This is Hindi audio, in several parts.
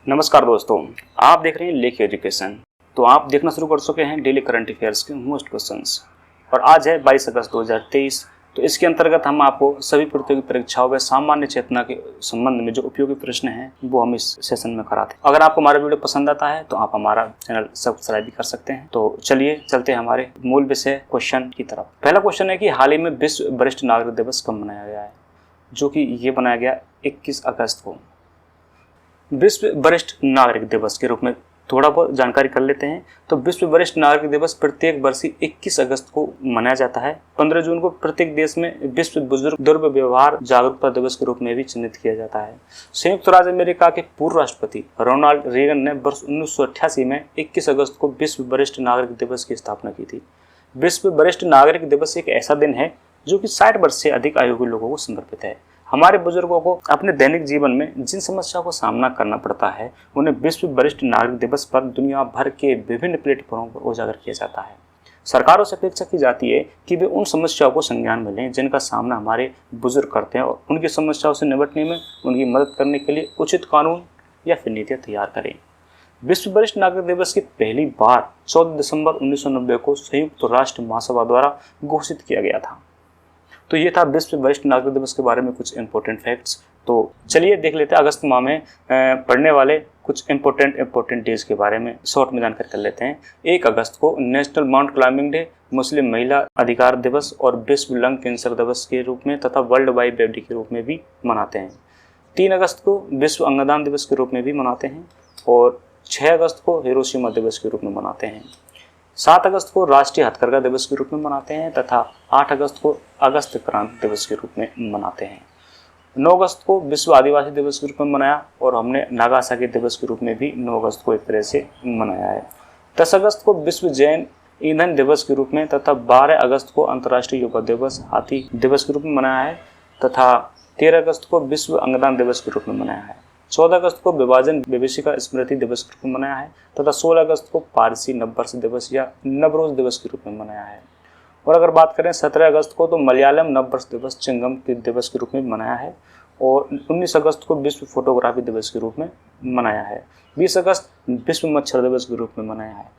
नमस्कार दोस्तों, आप देख रहे हैं लेक एजुकेशन। तो आप देखना शुरू कर चुके हैं डेली करंट अफेयर्स के मोस्ट क्वेश्चंस और आज है 22 अगस्त 2023। तो इसके अंतर्गत हम आपको सभी प्रतियोगी परीक्षाओं में सामान्य चेतना के संबंध में जो उपयोगी प्रश्न हैं वो हम इस सेशन में कराते हैं। अगर आपको हमारा वीडियो पसंद आता है तो आप हमारा चैनल सब्सक्राइब भी कर सकते हैं। तो चलिए चलते हैं हमारे मूल विषय क्वेश्चन की तरफ। पहला क्वेश्चन है कि हाल ही में विश्व वरिष्ठ नागरिक दिवस कब मनाया गया है, जो कि ये मनाया गया 21 अगस्त को। विश्व वरिष्ठ नागरिक दिवस के रूप में थोड़ा बहुत जानकारी कर लेते हैं। तो विश्व वरिष्ठ नागरिक दिवस प्रत्येक वर्ष 21 अगस्त को मनाया जाता है। 15 जून को प्रत्येक देश में विश्व बुजुर्ग दुर्व्यवहार जागरूकता दिवस के रूप में भी चिन्हित किया जाता है। संयुक्त राज्य अमेरिका के पूर्व राष्ट्रपति रोनाल्ड रेगन ने वर्ष 1988 में 21 अगस्त को विश्व वरिष्ठ नागरिक दिवस की स्थापना की थी। विश्व वरिष्ठ नागरिक दिवस एक ऐसा दिन है जो कि 60 वर्ष से अधिक आयु के लोगों को समर्पित है। हमारे बुजुर्गों को अपने दैनिक जीवन में जिन समस्याओं को सामना करना पड़ता है उन्हें विश्व वरिष्ठ नागरिक दिवस पर दुनिया भर के विभिन्न प्लेटफॉर्मों पर उजागर किया जाता है। सरकारों से अपेक्षा की जाती है कि वे उन समस्याओं को संज्ञान में लें जिनका सामना हमारे बुजुर्ग करते हैं और उनकी समस्याओं से निपटने में उनकी मदद करने के लिए उचित कानून या फिर नीतियाँ तैयार करें। विश्व वरिष्ठ नागरिक दिवस की पहली बार 14 दिसंबर 1990 को संयुक्त राष्ट्र महासभा द्वारा घोषित किया गया था। तो ये था विश्व वरिष्ठ नागरिक दिवस के बारे में कुछ इंपॉर्टेंट फैक्ट्स। तो चलिए देख लेते हैं अगस्त माह में पढ़ने वाले कुछ इंपॉर्टेंट डेज के बारे में शॉर्ट में जानकारी कर लेते हैं। 1 अगस्त को नेशनल माउंट क्लाइंबिंग डे, मुस्लिम महिला अधिकार दिवस और विश्व लंग कैंसर दिवस के रूप में तथा वर्ल्ड वाइड वेब डे के रूप में भी मनाते हैं। 3 अगस्त को विश्व अंगदान दिवस के रूप में भी मनाते हैं और 6 अगस्त को हिरोशिमा दिवस के रूप में मनाते हैं। 7 अगस्त को राष्ट्रीय हथकरघा दिवस के रूप में मनाते हैं तथा 8 अगस्त को अगस्त क्रांति दिवस के रूप में मनाते हैं। 9 अगस्त को विश्व आदिवासी दिवस के रूप में मनाया और हमने नागासाकी दिवस के रूप में भी 9 अगस्त को एक तरह से मनाया है। 10 अगस्त को विश्व जैन ईंधन दिवस के रूप में तथा 12 अगस्त को अंतर्राष्ट्रीय योगा दिवस हाथी दिवस के रूप में मनाया है तथा 13 अगस्त को विश्व अंगदान दिवस के रूप में मनाया है। 14 अगस्त को विभाजन विभीषिका स्मृति दिवस के रूप में मनाया है तथा 16 अगस्त को पारसी नववर्ष दिवस या नवरोज दिवस के रूप में मनाया है। और अगर बात करें 17 अगस्त को तो मलयालम नववर्ष दिवस चिंगम के दिवस के रूप में मनाया है और 19 अगस्त को विश्व फोटोग्राफी दिवस के रूप में मनाया है। 20 अगस्त विश्व मच्छर दिवस के रूप में मनाया है।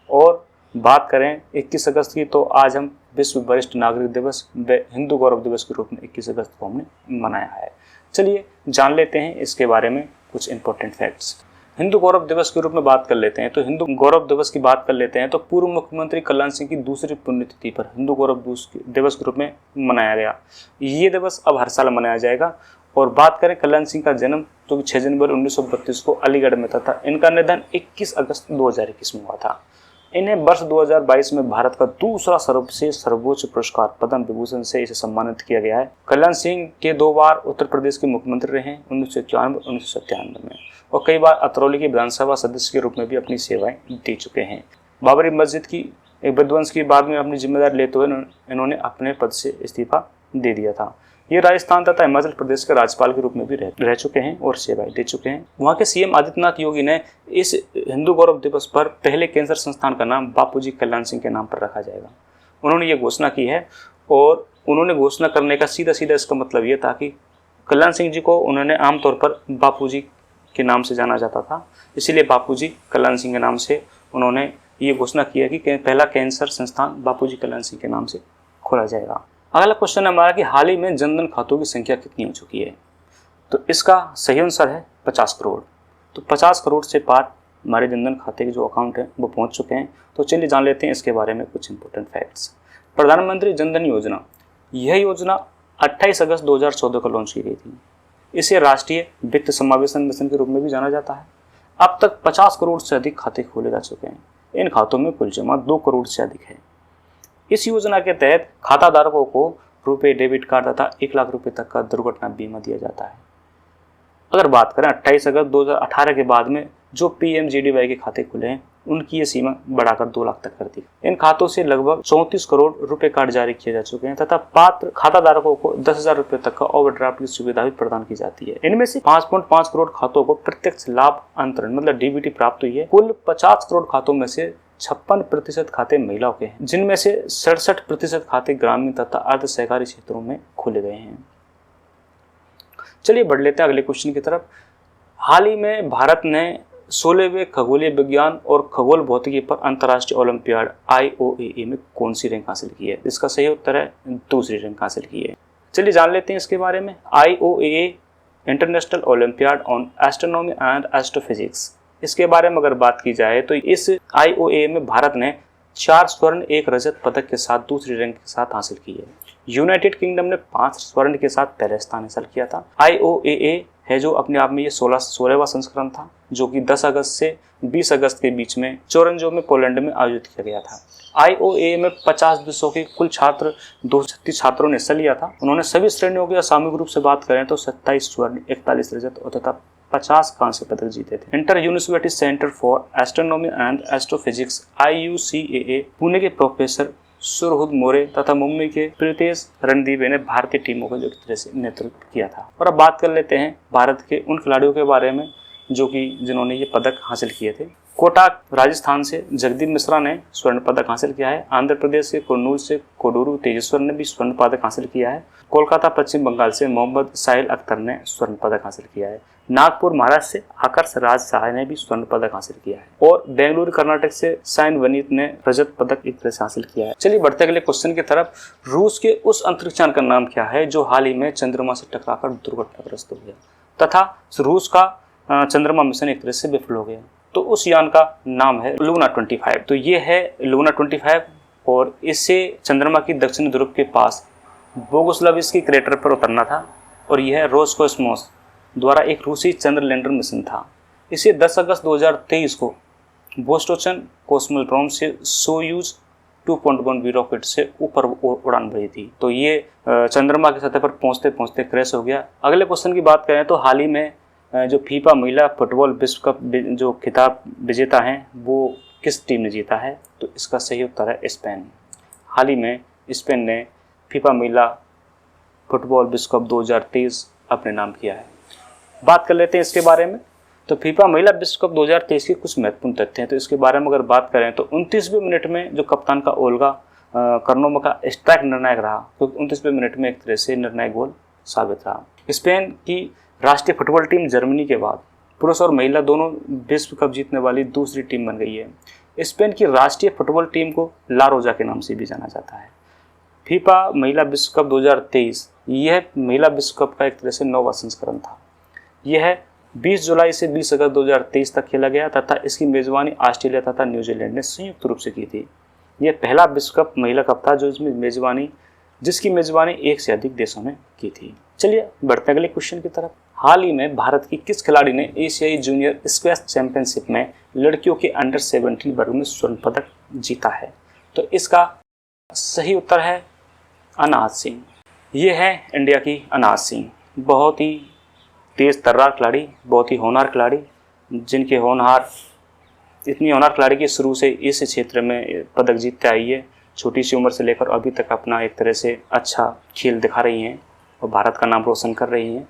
और बात करें 21 अगस्त की तो आज हम विश्व वरिष्ठ नागरिक दिवस व हिंदू गौरव दिवस के रूप में 21 अगस्त को हमने मनाया है। चलिए जान लेते हैं इसके बारे में कुछ इंपॉर्टेंट फैक्ट्स। हिंदू गौरव दिवस के रूप में बात कर लेते हैं। तो हिंदू गौरव दिवस की बात कर लेते हैं तो पूर्व मुख्यमंत्री कल्याण सिंह की दूसरी पुण्यतिथि पर हिंदू गौरव दिवस के रूप में मनाया गया। ये दिवस अब हर साल मनाया जाएगा। और बात करें कल्याण सिंह का जन्म जो कि 6 जनवरी 1932 को अलीगढ़ में था। इनका निधन 21 अगस्त 2021 में हुआ था। इन्हें वर्ष 2022 में भारत का दूसरा सर्वोच्च पुरस्कार पद्म विभूषण से इसे सम्मानित किया गया है। कल्याण सिंह के 2 बार उत्तर प्रदेश के मुख्यमंत्री रहे हैं, 1991 और 1997 में, और कई बार अतरौली के विधानसभा सदस्य के रूप में भी अपनी सेवाएं दे चुके हैं। बाबरी मस्जिद की एक विध्वंस की बाद में अपनी जिम्मेदारी लेते हुए इन्होंने अपने पद से इस्तीफा दे दिया था। ये राजस्थान तथा हिमाचल प्रदेश के राज्यपाल के रूप में भी रह चुके हैं और सेवाएं दे चुके हैं। वहाँ के सीएम आदित्यनाथ योगी ने इस हिंदू गौरव दिवस पर पहले कैंसर संस्थान का नाम बापूजी कल्याण सिंह के नाम पर रखा जाएगा। उन्होंने ये घोषणा की है और उन्होंने घोषणा करने का सीधा इसका मतलब ये था कि कल्याण सिंह जी को उन्होंने आमतौर पर बापूजी के नाम से जाना जाता था, इसीलिए बापूजी कल्याण सिंह के नाम से उन्होंने ये घोषणा किया कि पहला कैंसर संस्थान बापूजी कल्याण सिंह के नाम से खोला जाएगा। अगला क्वेश्चन है हमारा कि हाल ही में जनधन खातों की संख्या कितनी हो चुकी है। तो इसका सही आंसर है 50 करोड़। तो 50 करोड़ से पार हमारे जनधन खाते के जो अकाउंट हैं वो पहुंच चुके हैं। तो चलिए जान लेते हैं इसके बारे में कुछ इंपॉर्टेंट फैक्ट्स। प्रधानमंत्री जनधन योजना, यह योजना 28 अगस्त 2014 को लॉन्च की गई थी। इसे राष्ट्रीय वित्त समावेशन मिशन के रूप में भी जाना जाता है। अब तक 50 करोड़ से अधिक खाते खोले जा चुके हैं। इन खातों में कुल जमा 2 करोड़ से अधिक है। इस योजना के तहत खाताधारकों को रुपए डेबिट कार्ड तथा 1 लाख रुपए तक का दुर्घटना बीमा दिया जाता है। अगर बात करें 28 अगस्त 2018 के बाद में जो PMJDY के खाते खुले हैं उनकी ये सीमा बढ़ाकर 2 लाख तक कर दी। इन खातों से लगभग 34 करोड़ रुपए कार्ड जारी किए जा चुके हैं तथा पात्र खाताधारकों को 10,000 रुपए तक का ओवरड्राफ्ट की सुविधा भी प्रदान की जाती है। इनमें से 5.5 करोड़ खातों को प्रत्यक्ष लाभ अंतरण मतलब DBT प्राप्त हुई है। कुल 50 करोड़ खातों में से 56% खाते महिलाओं के हैं, जिनमें से 67% खाते ग्रामीण तथा अर्ध सहकारी क्षेत्रों में खोले गए हैं। चलिए बढ़ लेते हैं अगले क्वेश्चन की तरफ। हाल ही में भारत ने 16वें खगोलीय विज्ञान और खगोल भौतिकी पर अंतर्राष्ट्रीय ओलंपियाड IOAA में कौन सी रैंक हासिल की है? इसका सही उत्तर है दूसरी रैंक हासिल की है। चलिए जान लेते हैं इसके बारे में। IOAA international olympiad on astronomy and astrophysics, इसके बारे में अगर बात की जाए तो इस IOAA में भारत ने 4 स्वर्ण 1 रजत पदक के साथ दूसरी रैंक के साथ हासिल की है। यूनाइटेड किंगडम ने 5 स्वर्ण के साथ पहले स्थान हासिल किया था। IOAA है जो अपने आप में ये 16वां संस्करण था, जो कि 10 अगस्त से 20 अगस्त के बीच में चोरंजो में पोलैंड में आयोजित किया गया था। IOAA में 50 देशों के कुल छात्र 236 छात्रों ने हिस्सा लिया था। उन्होंने सभी श्रेणियों के सामूहिक रूप से बात करें तो 27 स्वर्ण 41 रजत और तथा 50 कांस्य पदक जीते थे। Inter university centre for astronomy and astrophysics IUCAA Pune के प्रोफेसर सुरहुद मोरे तथा मुंबई के प्रीतेश रणदीवे ने भारतीय टीमों का जो तरह से नेतृत्व किया था। और अब बात कर लेते हैं भारत के उन खिलाड़ियों के बारे में जिन्होंने ये पदक हासिल किए थे। कोटा राजस्थान से जगदीप मिश्रा ने स्वर्ण पदक हासिल किया है। आंध्र प्रदेश के कुर्नूल से कोडूरू तेजेश्वर ने भी स्वर्ण पदक हासिल किया है। कोलकाता पश्चिम बंगाल से मोहम्मद साहिल अख्तर ने स्वर्ण पदक हासिल किया है। नागपुर महाराष्ट्र से आकर्ष राज सहाय ने भी स्वर्ण पदक हासिल किया है। और बेंगलुरु कर्नाटक से साइन वनीत ने रजत पदक एक तरह से हासिल किया है। चलिए बढ़ते अगले क्वेश्चन की तरफ। रूस के उस अंतरिक्षयान का नाम क्या है जो हाल ही में चंद्रमा से टकराकर दुर्घटनाग्रस्त हो गया तथा रूस का चंद्रमा मिशन एक तरह से विफल हो गया? तो उस यान का नाम है लूना 25। तो ये है लूना 25 और इससे चंद्रमा की दक्षिणी ध्रुव के पास बोगुस्लाविस्की क्रेटर पर उतरना था। और यह रोसकोस्मोस द्वारा एक रूसी चंद्र लैंडर मिशन था। इसे 10 अगस्त 2023 को बोस्टोचन कॉस्मोड्रोम से सोयूज 2.1B रॉकेट से ऊपर उड़ान भरी थी। तो ये चंद्रमा की सतह पर पहुंचते पहुंचते क्रैश हो गया। अगले क्वेश्चन की बात करें तो हाल ही में जो फीफा महिला फुटबॉल विश्व कप जो खिताब विजेता हैं वो किस टीम ने जीता है? तो इसका सही उत्तर है स्पेन। हाल ही में स्पेन ने फीफा महिला फुटबॉल विश्व कप 2023 अपने नाम किया है। बात कर लेते हैं इसके बारे में। तो फीफा महिला विश्व कप 2023 के कुछ महत्वपूर्ण तथ्य हैं। तो इसके बारे में अगर बात करें तो 29वें मिनट में जो कप्तान का ओल्गा कर्नोमा का स्ट्राइक निर्णायक रहा, तो 29वें मिनट में एक तरह से निर्णायक गोल साबित रहा। स्पेन की राष्ट्रीय फुटबॉल टीम जर्मनी के बाद पुरुष और महिला दोनों विश्व कप जीतने वाली दूसरी टीम बन गई है। स्पेन की राष्ट्रीय फुटबॉल टीम को ला रोजा के नाम से भी जाना जाता है। फीफा महिला विश्व कप 2023 यह महिला विश्व कप का एक तरह से 9वां संस्करण था। यह 20 जुलाई से 20 अगस्त 2023 तक खेला गया तथा इसकी मेजबानी ऑस्ट्रेलिया तथा न्यूजीलैंड ने संयुक्त रूप से की थी। यह पहला विश्व कप महिला कप था जिसकी मेजबानी एक से अधिक देशों ने की थी। चलिए बढ़ते अगले क्वेश्चन की तरफ। हाल ही में भारत की किस खिलाड़ी ने एशियाई जूनियर स्क्वैश चैंपियनशिप में लड़कियों के अंडर 17 वर्ग में स्वर्ण पदक जीता है? तो इसका सही उत्तर है अनाहत सिंह। ये है इंडिया की अनाहत सिंह। बहुत ही तेज तर्रार खिलाड़ी, बहुत ही होनहार खिलाड़ी, जिनके इतनी होनहार खिलाड़ी की शुरू से इस क्षेत्र में पदक जीतते आई है। छोटी सी उम्र से लेकर अभी तक अपना एक तरह से अच्छा खेल दिखा रही हैं और भारत का नाम रोशन कर रही हैं।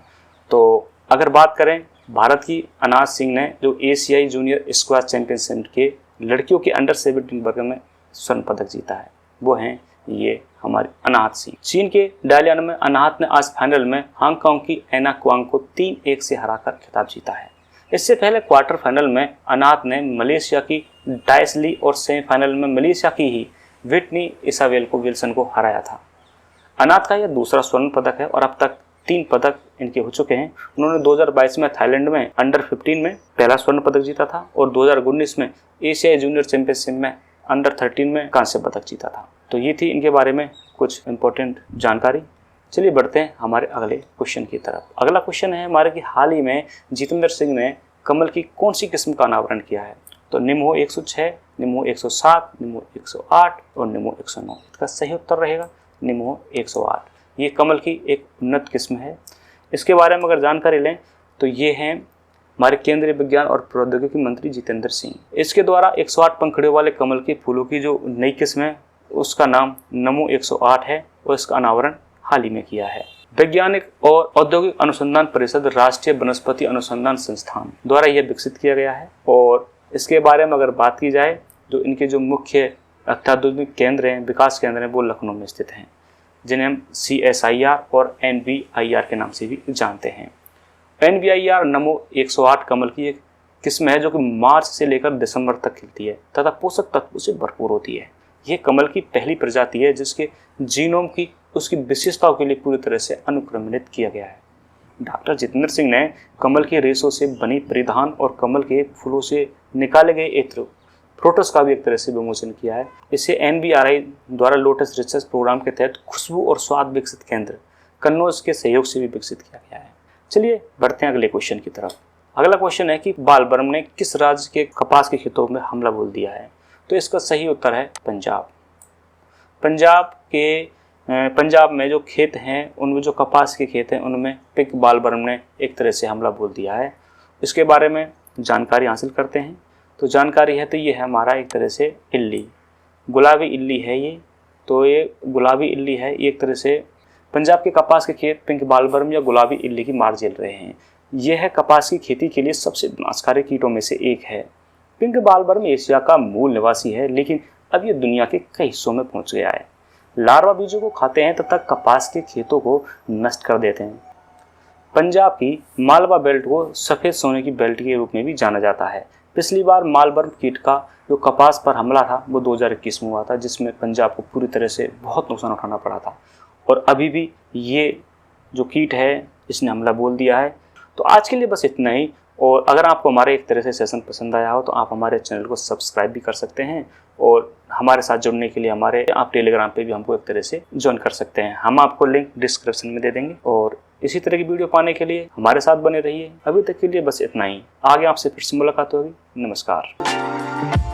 तो अगर बात करें भारत की अनाहत सिंह ने जो एशियाई जूनियर स्क्वैश चैंपियनशिप के लड़कियों के अंडर 17 वर्ग में स्वर्ण पदक जीता है, वो हैं ये हमारी अनाहत सिंह। चीन के डालियान में अनाहत ने आज फाइनल में हांगकांग की एना क्वांग को 3-1 से हराकर खिताब जीता है। इससे पहले क्वार्टर फाइनल में अनाहत ने मलेशिया की डाइसली और सेमीफाइनल में मलेशिया की ही विटनी इसाबेल को विल्सन को हराया था। अनाहत का यह दूसरा स्वर्ण पदक है और अब तक 3 पदक इनके हो चुके हैं। उन्होंने 2022 में थाईलैंड में अंडर 15 में पहला स्वर्ण पदक जीता था और 2019 में एशियाई जूनियर चैंपियनशिप में अंडर 13 में कांस्य पदक जीता था। तो ये थी इनके बारे में कुछ इंपॉर्टेंट जानकारी। चलिए बढ़ते हैं हमारे अगले क्वेश्चन की तरफ। अगला क्वेश्चन है हमारे कि हाल ही में जितेंद्र सिंह ने कमल की कौन सी किस्म का अनावरण किया है? तो निम्हो 106, निम्हो 107, निम्हो 108 और निम्हो 109। इसका सही उत्तर रहेगा निम्हो 108। ये कमल की एक उन्नत किस्म है। इसके बारे में अगर जानकारी लें तो ये हैं हमारे केंद्रीय विज्ञान और प्रौद्योगिकी मंत्री जितेंद्र सिंह। इसके द्वारा 108 पंखुड़ियों वाले कमल के फूलों की जो नई किस्म है उसका नाम नमो 108 है और इसका अनावरण हाल ही में किया है। वैज्ञानिक और औद्योगिक अनुसंधान परिषद राष्ट्रीय वनस्पति अनुसंधान संस्थान द्वारा यह विकसित किया गया है। और इसके बारे में अगर बात की जाए तो इनके जो मुख्य अत्याधुनिक केंद्र हैं, विकास केंद्र हैं, वो लखनऊ में स्थित हैं, जिन्हें हम CSIR और NVIR के नाम से भी जानते हैं। NVIR नमो 108 कमल की एक किस्म है जो कि मार्च से लेकर दिसंबर तक खिलती है तथा पोषक तत्वों से भरपूर होती है। यह कमल की पहली प्रजाति है जिसके जीनोम की उसकी विशेषताओं के लिए पूरी तरह से अनुक्रमित किया गया है। डॉक्टर जितेंद्र सिंह ने कमल के रेशों से बनी परिधान और कमल के फूलों से निकाले गए इत्र प्रोटस का भी एक तरह से विमोचन किया है। इसे NBRI द्वारा लोटस रिसर्च प्रोग्राम के तहत खुशबू और स्वाद विकसित केंद्र कन्नौज के सहयोग से भी विकसित किया गया है। चलिए बढ़ते हैं अगले क्वेश्चन की तरफ। अगला क्वेश्चन है कि बालवर्म ने किस राज्य के कपास के खेतों में हमला बोल दिया है? तो इसका सही उत्तर है पंजाब। पंजाब में जो खेत हैं, उनमें जो कपास के खेत हैं, उनमें पिंक बालवर्म ने एक तरह से हमला बोल दिया है। इसके बारे में जानकारी हासिल करते हैं। तो जानकारी है तो ये है हमारा एक तरह से इल्ली, गुलाबी इल्ली है ये। तो ये गुलाबी इल्ली है, ये एक तरह से पंजाब के कपास के खेत पिंक बालवर्म या गुलाबी इल्ली की मार झेल रहे हैं। यह कपास की खेती के लिए सबसे विनाशकारी कीटों में से एक है। पिंक बालवर्म एशिया का मूल निवासी है, लेकिन अब यह दुनिया के कई हिस्सों में पहुंच गया है। लार्वा बीजों को खाते हैं तथा कपास के खेतों को नष्ट कर देते हैं। पंजाब की मालवा बेल्ट को सफ़ेद सोने की बेल्ट के रूप में भी जाना जाता है। पिछली बार मालवर्म कीट का जो कपास पर हमला था वो 2021 में हुआ था, जिसमें पंजाब को पूरी तरह से बहुत नुकसान उठाना पड़ा था। और अभी भी ये जो कीट है इसने हमला बोल दिया है। तो आज के लिए बस इतना ही। और अगर आपको हमारे एक तरह से सेशन पसंद आया हो तो आप हमारे चैनल को सब्सक्राइब भी कर सकते हैं और हमारे साथ जुड़ने के लिए आप टेलीग्राम पे भी हमको एक तरह से ज्वाइन कर सकते हैं। हम आपको लिंक डिस्क्रिप्शन में दे देंगे। और इसी तरह की वीडियो पाने के लिए हमारे साथ बने रहिए। अभी तक के लिए बस इतना ही। आगे आपसे फिर से मुलाकात होगी। नमस्कार।